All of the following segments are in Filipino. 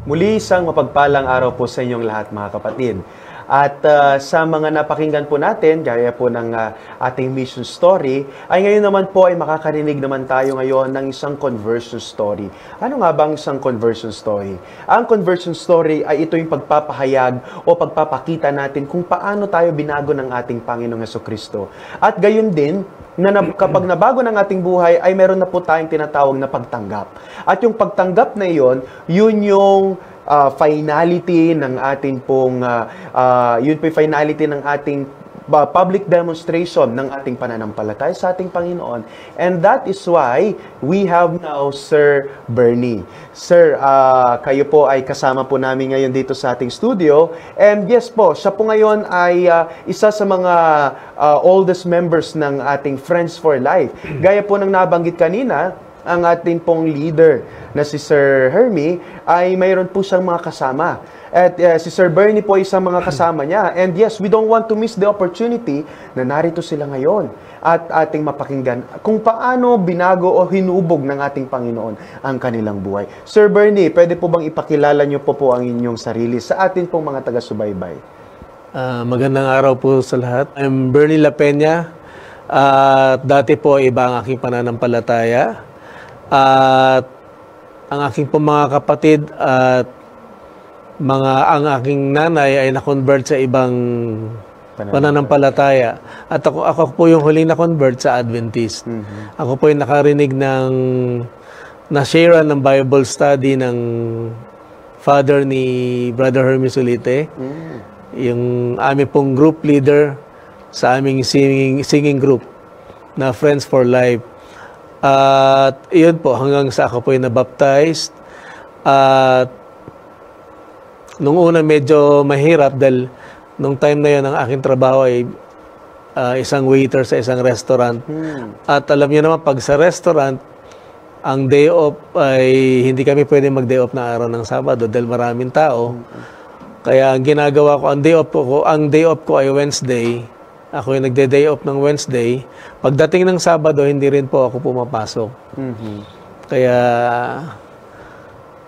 Muli isang mapagpalang araw po sa inyong lahat mga kapatid. At sa mga napakinggan po natin, gaya po ng ating mission story, ay ngayon naman po ay makakarinig naman tayo ngayon ng isang conversion story. Ano nga bang isang conversion story? Ang conversion story ay ito yung pagpapahayag o pagpapakita natin kung paano tayo binago ng ating Panginoong Jesucristo. At gayon din, na kapag nabago ng ating buhay, ay meron na po tayong tinatawag na pagtanggap. At yung pagtanggap na iyon, yun yung finality ng ating pong finality ng ating public demonstration ng ating pananampalataya sa ating Panginoon. And that is why we have now Sir Bernie. Sir, kayo po ay kasama po namin ngayon dito sa ating studio. And yes po, siya po ngayon ay isa sa mga oldest members ng ating Friends for Life. Gaya po ng nabanggit kanina, ang ating pong leader na si Sir Hermie ay mayroon po siyang mga kasama. At si Sir Bernie po ay isang mga kasama niya. And yes, we don't want to miss the opportunity na narito sila ngayon at ating mapakinggan kung paano binago o hinubog ng ating Panginoon ang kanilang buhay. Sir Bernie, pwede po bang ipakilala niyo po ang inyong sarili sa atin pong mga taga-subaybay? Magandang araw po sa lahat. I'm Bernie La Peña. Dati po iba ang aking pananampalataya. At ang aking pong mga kapatid at ang aking nanay ay na-convert sa ibang pananampalataya. At ako po yung huling na-convert sa Adventist. Ako po yung nakarinig ng na-share ng Bible study ng father ni Brother Hermie Sulite. Yung aming pong group leader sa aming singing group na Friends for Life. At iyon po, hanggang sa ako po yung nabaptized. At nung una medyo mahirap dahil nung time na yun ang aking trabaho ay isang waiter sa isang restaurant. At alam niyo naman, pag sa restaurant, ang day off ay hindi kami pwede mag-day off na araw ng Sabado dahil maraming tao. Kaya ang ginagawa ko, ang day off ko ay Wednesday. Ako yung nagde-day off ng Wednesday. Pagdating ng Sabado, hindi rin po ako pumapasok. Kaya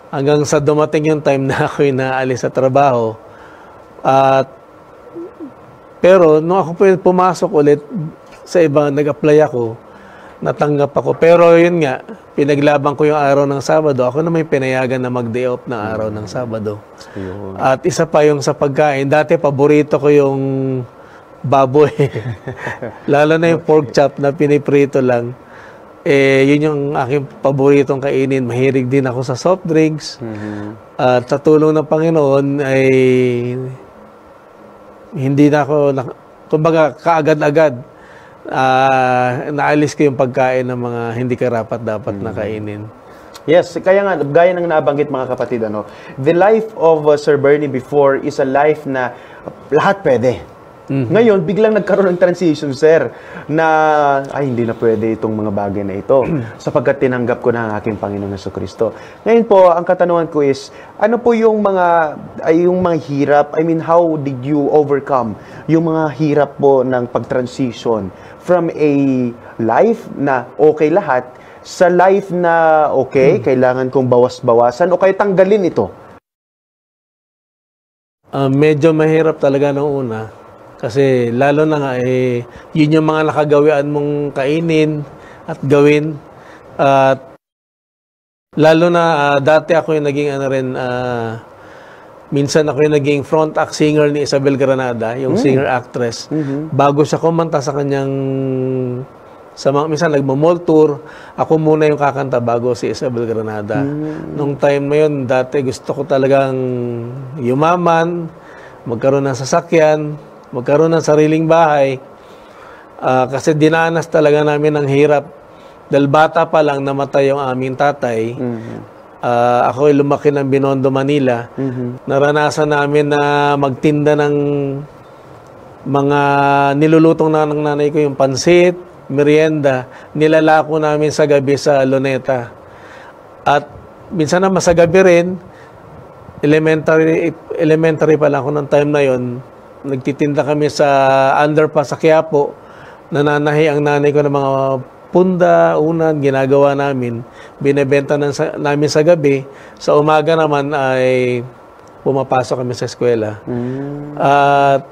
hanggang sa dumating yung time na ako yung naalis sa trabaho. Pero nung ako po pumasok ulit sa iba, nag-apply ako, natanggap ako. Pero yun nga, pinaglaban ko yung araw ng Sabado. Ako na may pinayagan na mag-day off ng araw ng Sabado. At isa pa yung sa pagkain. Dati paborito ko yung baboy. Lalo na yung pork chop na piniprito lang. Yun yung aking paboritong kainin. Mahilig din ako sa soft drinks. At sa tulong ng Panginoon ay hindi na ako, kumbaga kaagad-agad, naalis ko yung pagkain ng mga hindi karapat-dapat na kainin. Yes, kaya nga, gaya ng nabanggit mga kapatid, the life of Sir Bernie before is a life na lahat pwede. Ngayon, biglang nagkaroon ng transition, sir, na hindi na pwede itong mga bagay na ito sapagkat tinanggap ko na ang aking Panginoong Jesucristo. Ngayon po, ang katanungan ko is, ano po yung mga hirap? I mean, how did you overcome yung mga hirap po ng pag-transition from a life na okay lahat sa life na okay, kailangan kong bawas-bawasan o kaya tanggalin ito? Medyo mahirap talaga noong una. Kasi lalo na nga, yun yung mga nakagawian mong kainin at gawin. At lalo na, dati ako yung naging minsan ako yung naging front act singer ni Isabel Granada, yung singer-actress. Bago siya kumanta sa kanyang, minsan nagmo-mall tour, ako muna yung kakanta bago si Isabel Granada. Nung time na yun, dati gusto ko talagang yumaman, magkaroon ng sasakyan, magkaroon ng sariling bahay. Kasi dinanas talaga namin ng hirap. Dahil bata pa lang namatay yung aming tatay. Ako ay lumaki ng Binondo, Manila. Naranasan namin na magtinda ng mga nilulutong na ng nanay ko, yung pansit, merienda. Nilalako namin sa gabi sa Luneta. At minsan naman sa gabi rin, elementary pa lang ako ng time na yon. Nagtitinda kami sa underpass sa Quiapo. Nananahi ang nanay ko ng mga punda, unan, ginagawa namin. Binebenta namin sa gabi. Sa umaga naman ay pumapasok kami sa eskwela. At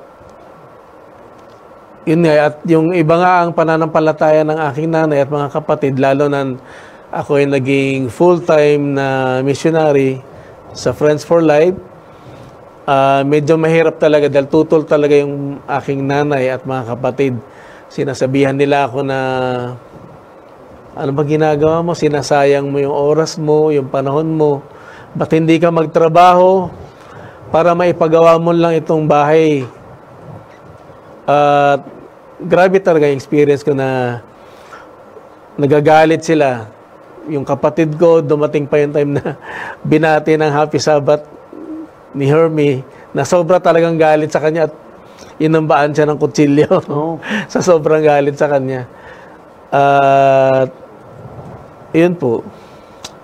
yun nga, at yung iba nga ang pananampalataya ng aking nanay at mga kapatid, lalo na ako ay naging full-time na missionary sa Friends for Life. Medyo mahirap talaga dahil tutol talaga yung aking nanay at mga kapatid. Sinasabihan nila ako na, ano ba ginagawa mo? Sinasayang mo yung oras mo, yung panahon mo. Ba't hindi ka magtrabaho para maipagawa mo lang itong bahay? At grabe talaga yung experience ko na nagagalit sila. Yung kapatid ko, dumating pa yung time na binati ng Happy Sabbath ni Hermie na sobra talagang galit sa kanya at inambaan siya ng kutsilyo sa sobrang galit sa kanya. At yun po.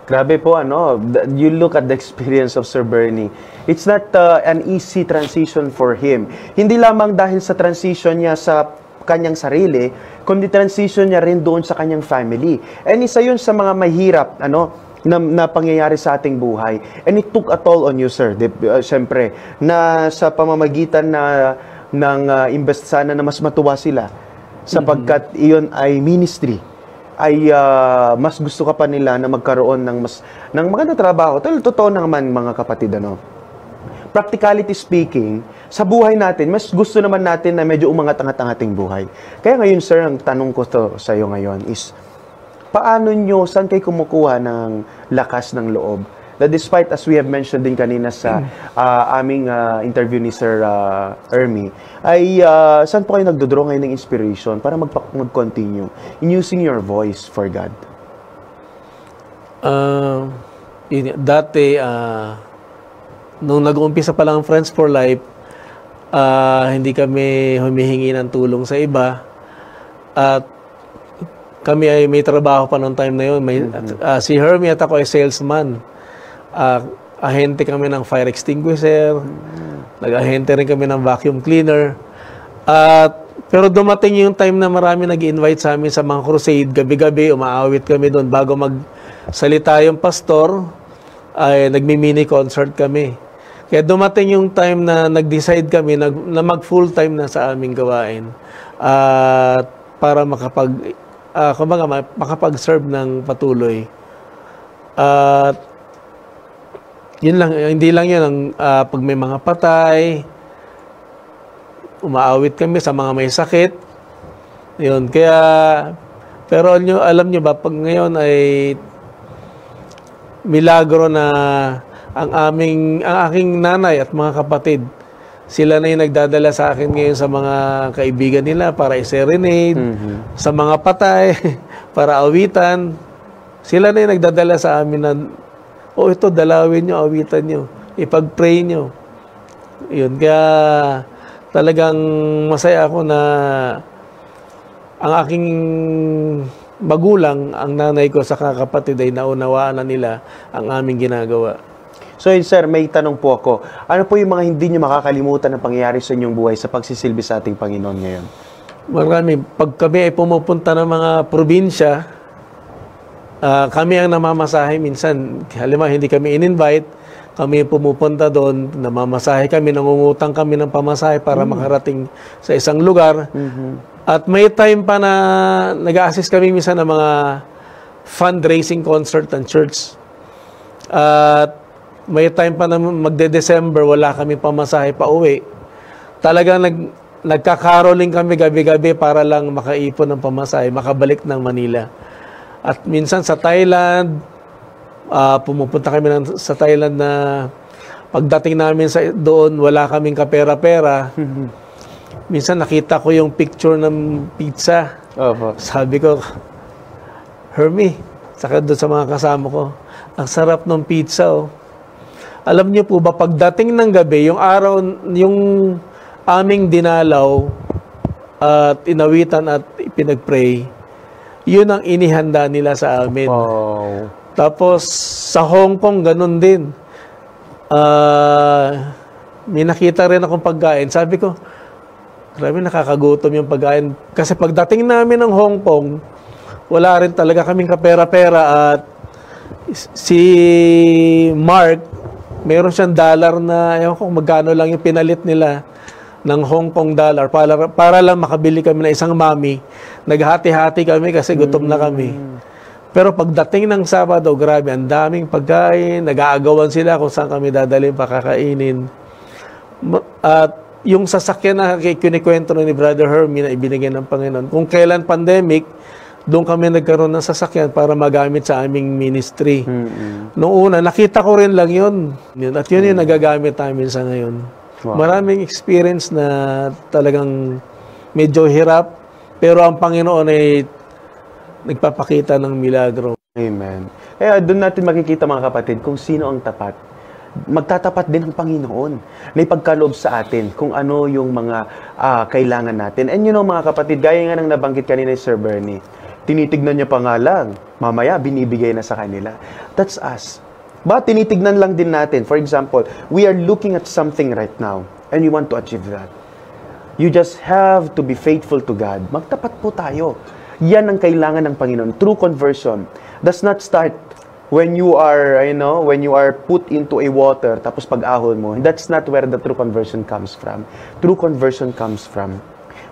Grabe po, ano, you look at the experience of Sir Bernie. It's not an easy transition for him. Hindi lamang dahil sa transition niya sa kanyang sarili, kundi transition niya rin doon sa kanyang family. And isa yun sa mga mahirap, na pangyayari sa ating buhay. And it took a toll on you, sir. Siyempre, na sa pamamagitan ng imbes sana na mas matuwa sila, sapagkat iyon ay ministry, ay mas gusto ka pa nila na magkaroon ng magandang trabaho. Totoo naman, mga kapatid, practicality speaking, sa buhay natin, mas gusto naman natin na medyo umangat-angat ang ating buhay. Kaya ngayon, sir, ang tanong ko sa iyo ngayon is, paano nyo, saan kayo kumukuha ng lakas ng loob? That despite, as we have mentioned din kanina sa aming interview ni Sir Hermie, ay saan po kayo nagdodraw ngayon ng inspiration para mag-continue in using your voice for God? Dati, nung nag-uumpisa pa lang ang Friends for Life, hindi kami humihingi ng tulong sa iba. At kami ay may trabaho pa noong time na yun. Si Hermie at ako ay salesman. Ahente kami ng fire extinguisher. Nag-ahente rin kami ng vacuum cleaner. Pero dumating yung time na marami nag-invite sa amin sa mga crusade. Gabi-gabi, umaawit kami doon. Bago magsalita yung pastor, ay nagmi-mini concert kami. Kaya dumating yung time na nag-decide kami na mag-full-time na sa aming gawain. Para makapag-serve ng patuloy. At yun lang, hindi lang yun, pag may mga patay, umaawit kami sa mga may sakit. Yun, kaya, pero alam nyo ba, pag ngayon ay milagro na ang aking nanay at mga kapatid, sila na yung nagdadala sa akin ngayon sa mga kaibigan nila para i-serenade, sa mga patay, para awitan. Sila na yung nagdadala sa amin na, ito, dalawin nyo, awitan nyo, ipag-pray nyo. Yun, kaya talagang masaya ako na ang aking magulang, ang nanay ko sa kapatid ay naunawaan na nila ang aming ginagawa. So, sir, may tanong po ako. Ano po yung mga hindi nyo makakalimutan na pangyayari sa inyong buhay sa pagsisilbi sa ating Panginoon ngayon? Marami. Pag kami ay pumupunta ng mga probinsya, kami ang namamasahe minsan. Halimbawa, hindi kami in-invite, kami pumupunta doon, namamasahe kami, nangungutang kami ng pamasahe para makarating sa isang lugar. At may time pa na nag-a-assist kami minsan ng mga fundraising concert ng church. At may time pa na magde-December, wala kami pamasahe pa uwi. Talagang nagkakaroling kami gabi-gabi para lang makaipon ng pamasahe, makabalik ng Manila. At minsan sa Thailand, pumupunta kami sa Thailand na pagdating namin doon, wala kaming kapera-pera. Minsan nakita ko yung picture ng pizza. Sabi ko, Hermie, saka doon sa mga kasama ko, ang sarap ng pizza, Alam niyo po ba, pagdating ng gabi, yung araw, yung aming dinalaw at inawitan at pinagpray, yun ang inihanda nila sa amin. Tapos, sa Hong Kong, ganun din. May nakita rin akong pagkain. Sabi ko, grabe, nakakagutom yung pagkain. Kasi pagdating namin ng Hong Kong, wala rin talaga kaming kapera-pera at si Mark, meron siyang dollar na, ewan ko kung magkano lang yung pinalit nila ng Hong Kong dollar para lang makabili kami ng isang mami. Naghati-hati kami kasi gutom na kami. Pero pagdating ng Sabado, grabe, ang daming pagkain, nag-aagawan sila kung saan kami dadalhin pakakainin. At yung sasakyan na kinikwento ni Brother Hermie na ibinigay ng Panginoon, kung kailan pandemic, doon kami nagkaroon ng sasakyan para magamit sa aming ministry. Noong una, nakita ko rin lang yun. At yun yung nagagamit namin sa ngayon. Wow. Maraming experience na talagang medyo hirap, pero ang Panginoon ay nagpapakita ng milagro. Amen. Kaya doon natin makikita mga kapatid kung sino ang tapat. Magtatapat din ang Panginoon na ipagkaloob sa atin kung ano yung mga kailangan natin. And you know mga kapatid, gaya nga ng nabanggit kanina ni Sir Bernie, tinitignan niya pa nga lang, mamaya binibigay na sa kanila. That's us. Ba, tinitignan lang din natin. For example, we are looking at something right now and we want to achieve that. You just have to be faithful to God. Magtapat po tayo. Yan ang kailangan ng Panginoon. True conversion does not start when you are, when you are put into a water, tapos pag-ahon mo. That's not where the true conversion comes from. True conversion comes from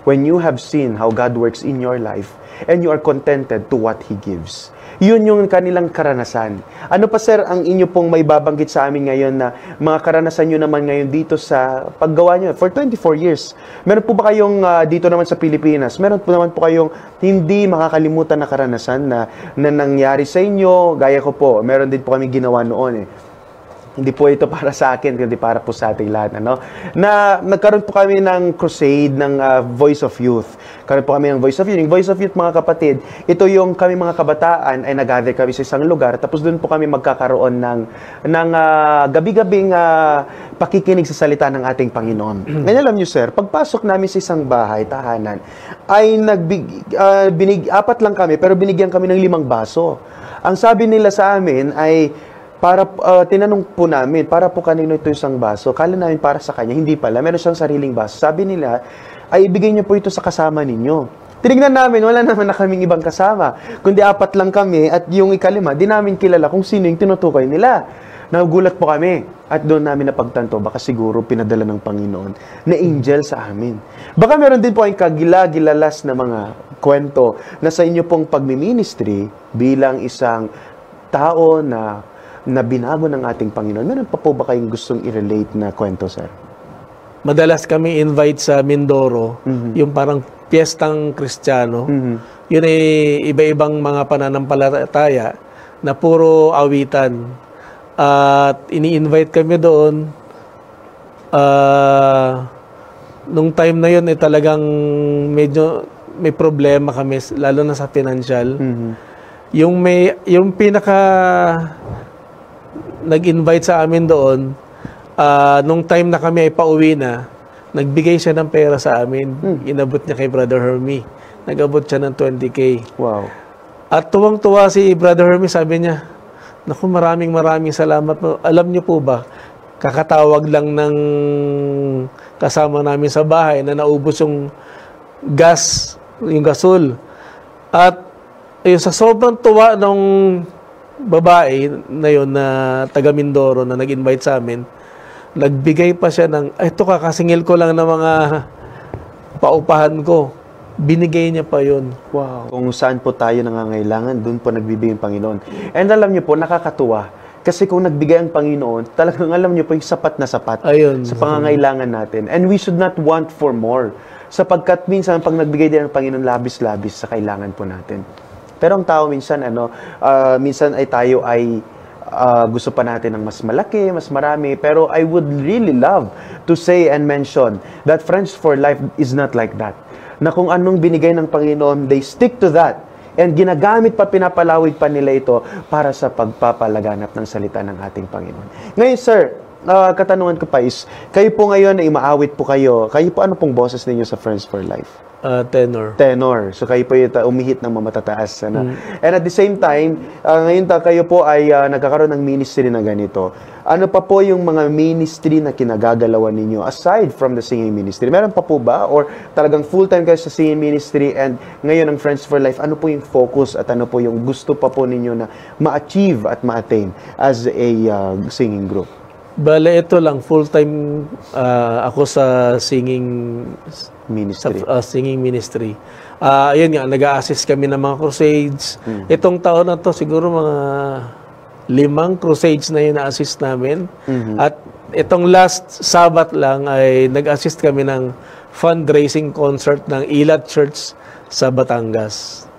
when you have seen how God works in your life and you are contented to what He gives. Yun yung kanilang karanasan. Ano pa sir ang inyo pong may babanggit sa amin ngayon na mga karanasan nyo naman ngayon dito sa paggawa nyo for 24 years? Meron po ba kayong dito naman sa Pilipinas, meron po naman po kayong hindi makakalimutan na karanasan na nangyari sa inyo? Gaya ko po, meron din po kami ginawa noon Hindi po ito para sa akin, kundi para po sa ating lahat. Na nagkaroon po kami ng crusade ng Voice of Youth. Karoon po kami ng Voice of Youth. Yung Voice of Youth, mga kapatid, ito yung kami mga kabataan ay nag-gather kami sa isang lugar. Tapos doon po kami magkakaroon ng gabi-gabing pakikinig sa salita ng ating Panginoon. Ngayon alam nyo, sir, pagpasok namin sa isang bahay, tahanan, ay apat lang kami, pero binigyan kami ng 5 baso. Ang sabi nila sa amin ay, tinanong po namin, para po kanino ito isang baso? Kala namin para sa kanya, hindi pala. Meron siyang sariling baso. Sabi nila, ay ibigay niyo po ito sa kasama ninyo. Tinignan namin, wala naman na kaming ibang kasama. Kundi 4 lang kami at yung ika-5, di namin kilala kung sino yung tinutukoy nila. Nagulat po kami at doon namin napagtanto, baka siguro pinadala ng Panginoon na angel sa amin. Baka meron din po ang kagila-gilalas na mga kwento na sa inyo pong pagmi-ministry bilang isang tao na binago ng ating Panginoon. Meron pa po ba kayong gustong i-relate na kwento, sir? Madalas kami invite sa Mindoro, yung parang piyestang Kristiyano. Yun ay iba-ibang mga pananampalataya na puro awitan. At ini-invite kami doon. Nung time na yun, talagang medyo may problema kami, lalo na sa financial. Yung pinaka nag-invite sa amin doon, nung time na kami ay pauwi na, nagbigay siya ng pera sa amin. Inabot niya kay Brother Hermie. Nag-abot siya ng 20K. Wow. At tuwang-tuwa si Brother Hermie, sabi niya, naku, maraming salamat. Alam niyo po ba, kakatawag lang ng kasama namin sa bahay na naubos yung gas, yung gasol. At sa sobrang tuwa nung babae na yun na taga Mindoro na nag-invite sa amin, nagbigay pa siya ng, ito kakasingil ko lang ng mga paupahan ko. Binigay niya pa yun. Wow. Kung saan po tayo nangangailangan, doon po nagbibigay ang Panginoon. And alam niyo po, nakakatuwa. Kasi kung nagbigay ang Panginoon, talagang alam niyo po yung sapat na sapat sa pangangailangan natin. And we should not want for more. Sapagkat minsan, pag nagbigay din ang Panginoon, labis-labis sa kailangan po natin. Pero ang tao minsan, minsan ay tayo ay gusto pa natin ng mas malaki, mas marami. Pero I would really love to say and mention that Friends for Life is not like that. Na kung anong binigay ng Panginoon, they stick to that. And ginagamit pa, pinapalawig pa nila ito para sa pagpapalaganap ng salita ng ating Panginoon. Ngayon, sir, katanungan ko pa is, kayo po ngayon ay maawit po kayo. Kayo po, ano pong boses ninyo sa Friends for Life? Tenor. Tenor. So kayo po yung umihit ng matataas. Ano? And at the same time, ngayon kayo po ay nagkakaroon ng ministry na ganito. Ano pa po yung mga ministry na kinagagalawan ninyo aside from the singing ministry? Meron pa po ba? Or talagang full-time kayo sa singing ministry and ngayon ang Friends for Life, ano po yung focus at ano po yung gusto pa po ninyo na ma-achieve at ma-attain as a singing group? Bale, ito lang, full-time ako sa singing Ministry. Singing ministry. Ayun nga, nag-a-assist kami ng mga crusades. Itong taon na to siguro mga 5 crusades na yun na-assist namin. At itong last Sabbath lang ay nag-assist kami ng fundraising concert ng Ilat Church sa Batangas.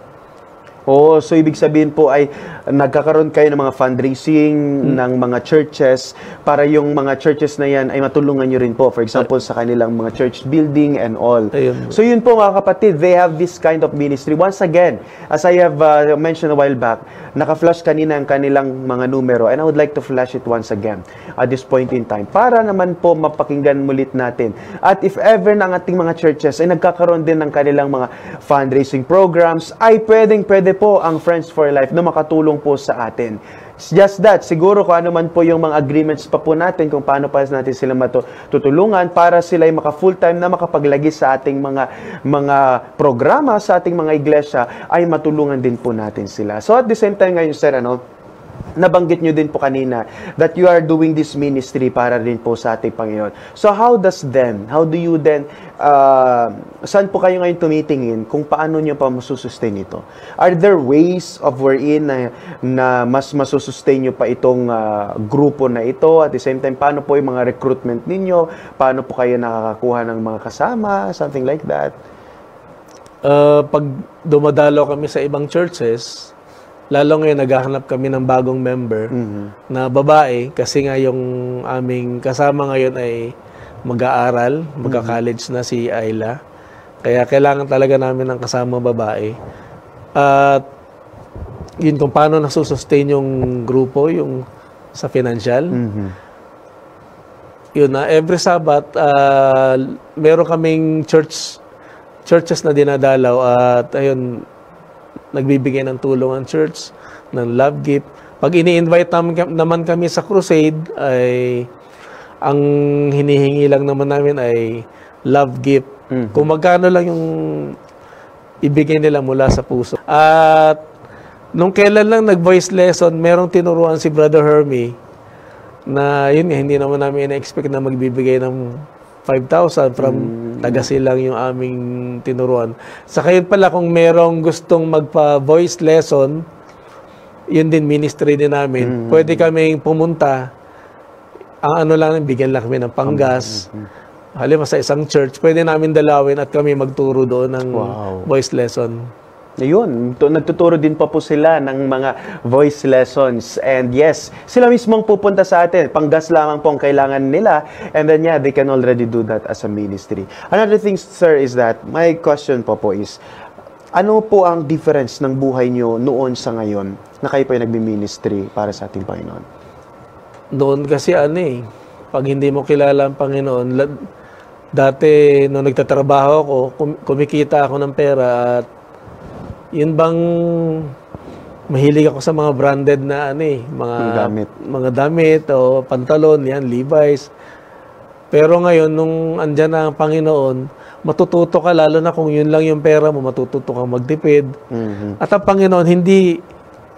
Oh, so ibig sabihin po ay nagkakaroon kayo ng mga fundraising ng mga churches para yung mga churches na yan ay matulungan nyo rin po. For example, sa kanilang mga church building and all. Ayun. So yun po mga kapatid, they have this kind of ministry. Once again, as I have mentioned a while back, naka-flash kanina ang kanilang mga numero and I would like to flash it once again at this point in time para naman po mapakinggan mulit natin. At if ever na ang ating mga churches ay nagkakaroon din ng kanilang mga fundraising programs, ay pwede po ang Friends for Life na makatulong po sa atin. It's just that, siguro kung ano man po yung mga agreements pa po natin, kung paano pa natin sila matutulungan para sila ay maka-full-time na makapaglagi sa ating mga programa, sa ating mga iglesia, ay matulungan din po natin sila. So at the same time ngayon, sir, nabanggit nyo din po kanina that you are doing this ministry para rin po sa ating Panginoon. So how do you then, saan po kayo ngayon tumitingin kung paano nyo pa masusustain ito? Are there ways of wherein na mas masusustain nyo pa itong grupo na ito? At the same time, paano po yung mga recruitment ninyo? Paano po kayo nakakakuha ng mga kasama? Something like that? Pag dumadalo kami sa ibang churches, lalo ngayon naghahanap kami ng bagong member na babae kasi nga yung aming kasama ngayon ay mag-aaral, magka-college na si Ayla. Kaya kailangan talaga namin ng kasama babae. At yun kung paano nasusustain yung grupo, yung sa financial. Yun na, every Sabbath, meron kaming churches na dinadalaw at ayun, nagbibigay ng tulong ang church, ng love gift. Pag ini-invite naman kami sa crusade, ay ang hinihingi lang naman namin ay love gift. Kung magkano lang yung ibigay nila mula sa puso. At nung kailan lang nag-voice lesson, merong tinuruan si Brother Hermie na yun nga, hindi naman namin ina-expect na magbibigay ng 5,000 from Tagasilang yung aming tinuruan. Sa kayo pala kung merong gustong magpa-voice lesson, yun din ministry din namin. Pwede kaming pumunta. Ang ano lang, bigyan lang kami ng panggas. Halimbawa sa isang church, pwede namin dalawin at kami magturo doon ng voice lesson. Ayun, nagtuturo din pa po sila ng mga voice lessons. And yes, sila mismong pupunta sa atin. Panggas lamang po ang kailangan nila. And then yeah, they can already do that as a ministry. Another thing, sir, is that my question po is, ano po ang difference ng buhay nyo noon sa ngayon na kayo po ay nagmi-ministry para sa ating Panginoon? Noon kasi pag hindi mo kilala ang Panginoon, dati nung nagtatrabaho ako, kumikita ako ng pera at yun bang mahilig ako sa mga branded na mga damit o pantalon, yan, Levi's. Pero ngayon, nung andyan na ang Panginoon, matututo ka, lalo na kung yun lang yung pera mo, matututo kang magtipid. At ang Panginoon, hindi,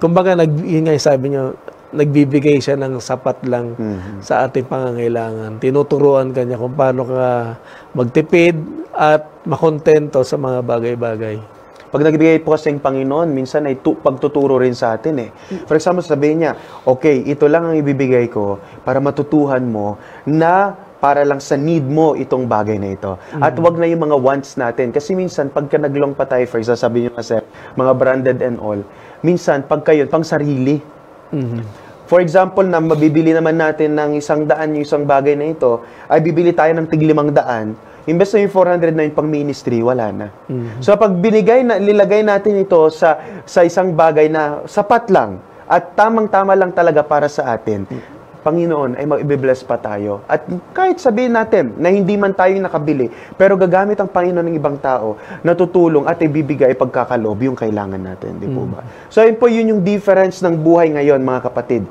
kumbaga, yun nga sabi niyo, nagbibigay siya ng sapat lang sa ating pangangailangan. Tinuturuan ka niya kung paano ka magtipid at makontento sa mga bagay-bagay. Pag nagbigay po kasi ang Panginoon, minsan ay pagtuturo rin sa atin For example, sabihin niya, okay, ito lang ang ibibigay ko para matutuhan mo na para lang sa need mo itong bagay na ito. At wag na yung mga wants natin. Kasi minsan, pagka naglong pa tayo, for example, sabi niyo kasi, mga branded and all, minsan, pagka yun, pang sarili. For example, na mabibili naman natin ng 100 yung isang bagay na ito, ay bibili tayo ng tig 500, imbes na yung 400 na yung pang ministry, wala na. So pag nilagay natin ito sa isang bagay na sapat lang at tamang-tama lang talaga para sa atin, Panginoon, ay mag-bless pa tayo. At kahit sabihin natin na hindi man tayo nakabili, pero gagamit ang Panginoon ng ibang tao na tutulong at ibibigay pagkakaloob yung kailangan natin. Di po ba? So, yun yung difference ng buhay ngayon, mga kapatid,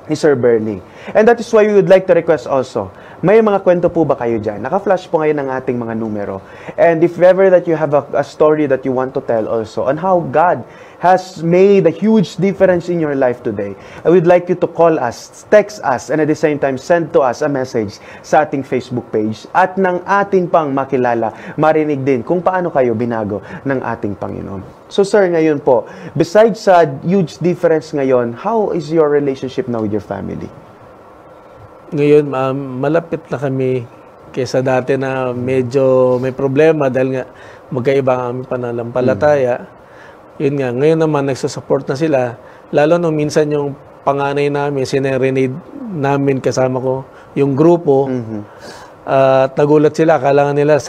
ni Sir Bernie. And that is why we would like to request also, may mga kwento po ba kayo dyan? Naka-flash po ngayon ng ating mga numero. And if ever that you have a story that you want to tell also on how God has made a huge difference in your life today, I would like you to call us, text us, and at the same time, send to us a message sa ating Facebook page at ng ating pang makilala, marinig din kung paano kayo binago ng ating Panginoon. So sir, ngayon po, besides sa huge difference ngayon, how is your relationship now with your family? Ngayon, malapit na kami kaysa dati na medyo may problema dahil nga magkaiba ang aming pananampalataya. Yun nga, ngayon naman nagsusupport na sila. Lalo nung minsan yung panganay namin, sinerenade namin kasama ko yung grupo. At nagulat sila, akala nila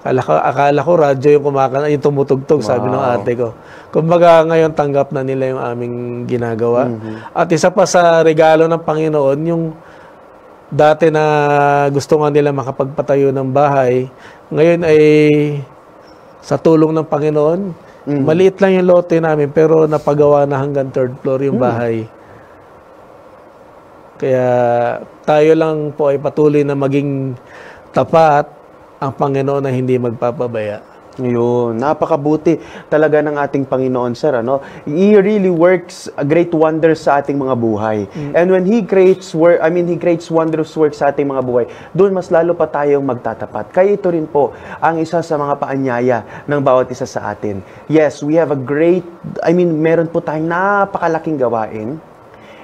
akala ko radyo yung yung tumutugtog, sabi ng ate ko. Kumbaga ngayon tanggap na nila yung aming ginagawa. At isa pa sa regalo ng Panginoon, yung dati na gusto nga nila makapagpatayo ng bahay, ngayon ay sa tulong ng Panginoon, maliit lang yung lote namin pero napagawa na hanggang 3rd floor yung bahay. Kaya tayo lang po ay patuloy na maging tapat ang Panginoon na hindi magpapabaya. Yun, napakabuti talaga ng ating Panginoon, sir, ano? He really works a great wonders sa ating mga buhay. And when He creates He creates wondrous works sa ating mga buhay, doon mas lalo pa tayong magtatapat. Kaya ito rin po ang isa sa mga paanyaya ng bawat isa sa atin. Yes, we have a meron po tayong napakalaking gawain,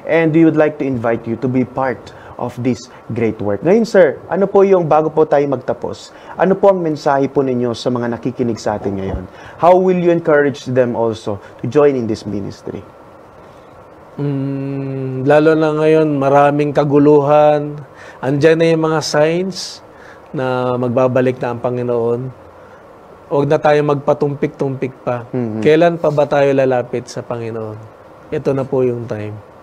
and we would like to invite you to be part of this great work. Ngayon, sir, ano po yung, bago po tayo magtapos, ano po ang mensahe po ninyo sa mga nakikinig sa atin ngayon? How will you encourage them also to join in this ministry? Lalo na ngayon, maraming kaguluhan. Andiyan na yung mga signs na magbabalik na ang Panginoon. Huwag na tayo magpatumpik-tumpik pa. Kailan pa ba tayo lalapit sa Panginoon? Ito na po yung time.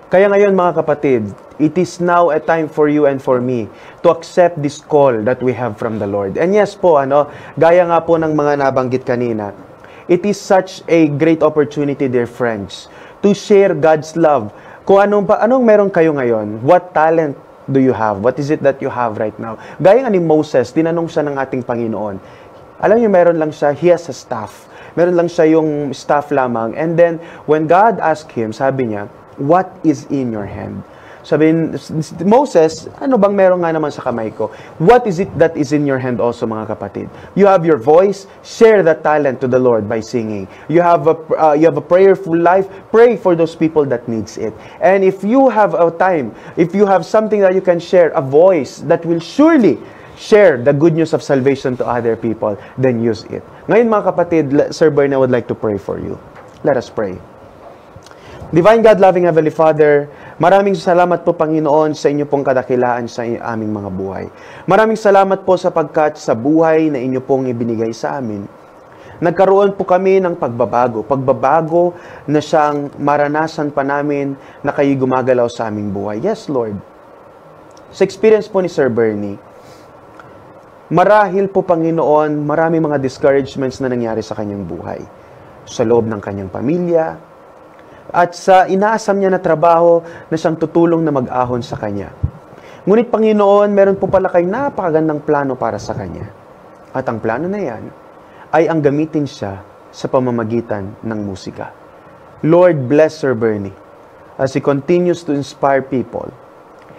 Kaya ngayon, mga kapatid, it is now a time for you and for me to accept this call that we have from the Lord. And yes po, gaya nga po ng mga nabanggit kanina, it is such a great opportunity, dear friends, to share God's love. Kung anong meron kayo ngayon, what talent do you have? What is it that you have right now? Gaya nga ni Moses, tinanong siya ng ating Panginoon. Alam niyo, meron lang siya, he has a staff. Meron lang siya yung staff lamang. And then, when God asked him, sabi niya, what is in your hand? Sabihin, Moses, ano bang meron nga naman sa kamay ko? What is it that is in your hand also, mga kapatid? You have your voice, share that talent to the Lord by singing. You have a prayerful life, pray for those people that needs it. And if you have a time, if you have something that you can share, a voice that will surely share the good news of salvation to other people, then use it. Ngayon, mga kapatid, Sir Bernie would like to pray for you. Let us pray. Divine God, loving Heavenly Father, maraming salamat po, Panginoon, sa inyo pong kadakilaan sa aming mga buhay. Maraming salamat po sapagkat sa buhay na inyo pong ibinigay sa amin, nagkaroon po kami ng pagbabago na siyang maranasan pa namin na kayo gumagalaw sa aming buhay. Yes, Lord. Sa experience po ni Sir Bernie, marahil po, Panginoon, maraming mga discouragements na nangyari sa kanyang buhay. Sa loob ng kanyang pamilya, at sa inaasam niya na trabaho na siyang tutulong na mag-ahon sa kanya. Ngunit, Panginoon, meron po pala kayong napakagandang plano para sa kanya. At ang plano na yan ay ang gamitin siya sa pamamagitan ng musika. Lord, bless Sir Bernie as he continues to inspire people.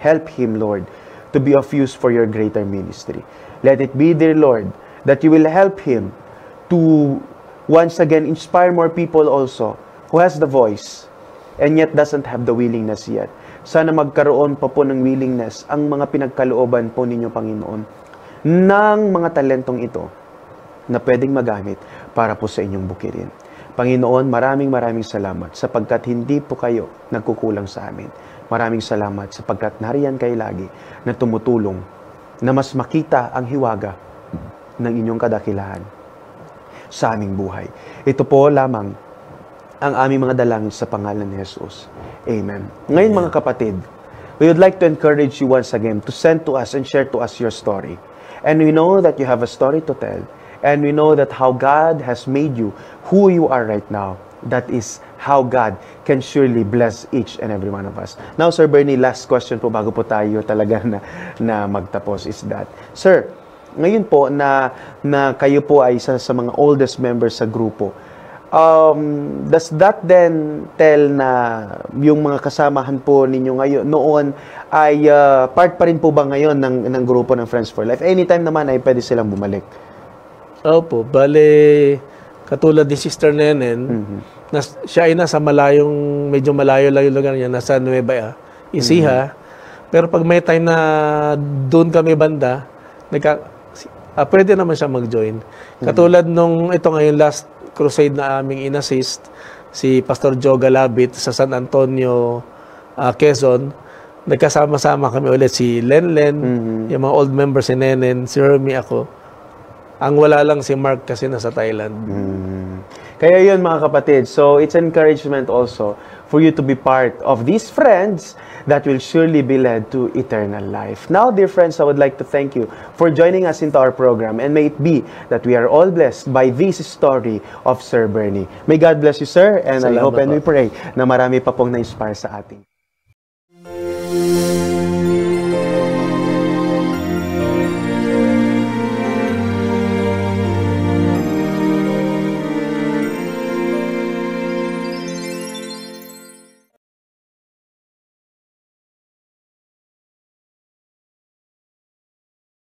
Help him, Lord, to be of use for your greater ministry. Let it be, dear Lord, that you will help him to once again inspire more people also who has the voice and yet doesn't have the willingness yet. Sana magkaroon pa po ng willingness ang mga pinagkalooban po ninyo, Panginoon, ng mga talentong ito na pwedeng magamit para po sa inyong bukirin. Panginoon, maraming salamat sapagkat hindi po kayo nagkukulang sa amin. Maraming salamat sapagkat nariyan kayo lagi na tumutulong na mas makita ang hiwaga ng inyong kadakilahan sa aming buhay. Ito po lamang ang aming mga dalangin sa pangalan ni Jesus. Amen. Ngayon, mga kapatid, we would like to encourage you once again to send to us and share to us your story. And we know that you have a story to tell. And we know that how God has made you who you are right now. That is how God can surely bless each and every one of us. Now, Sir Bernie, last question po bago po tayo talaga na magtapos is that, Sir, ngayon po na kayo po ay isa sa mga oldest members sa grupo, does that then tell na yung mga kasamahan po ninyo ngayon noon ay part pa rin po ba ngayon ng grupo ng Friends for Life? Anytime naman ay pwede silang bumalik. Opo, bale, katulad ni Sister Nenen, siya ay nasa medyo malayo-layo lugar niya, nasa Nueva Ecija. Pero pag may time na doon kami banda, pwede naman siya mag-join. Katulad nung ito ngayon last crusade na aming inassist, si Pastor Joe Galabit sa San Antonio, Quezon, nagkasama-sama kami ulit si Lenlen, yung mga old members si Nenen, si Hermie, ako. Ang wala lang si Mark kasi nasa Thailand. Kaya yun mga kapatid, so it's encouragement also for you to be part of these friends that will surely be led to eternal life. Now, dear friends, I would like to thank you for joining us into our program, and may it be that we are all blessed by this story of Sir Bernie. May God bless you, sir, and I hope and we pray na marami pa pong na-inspire sa ating.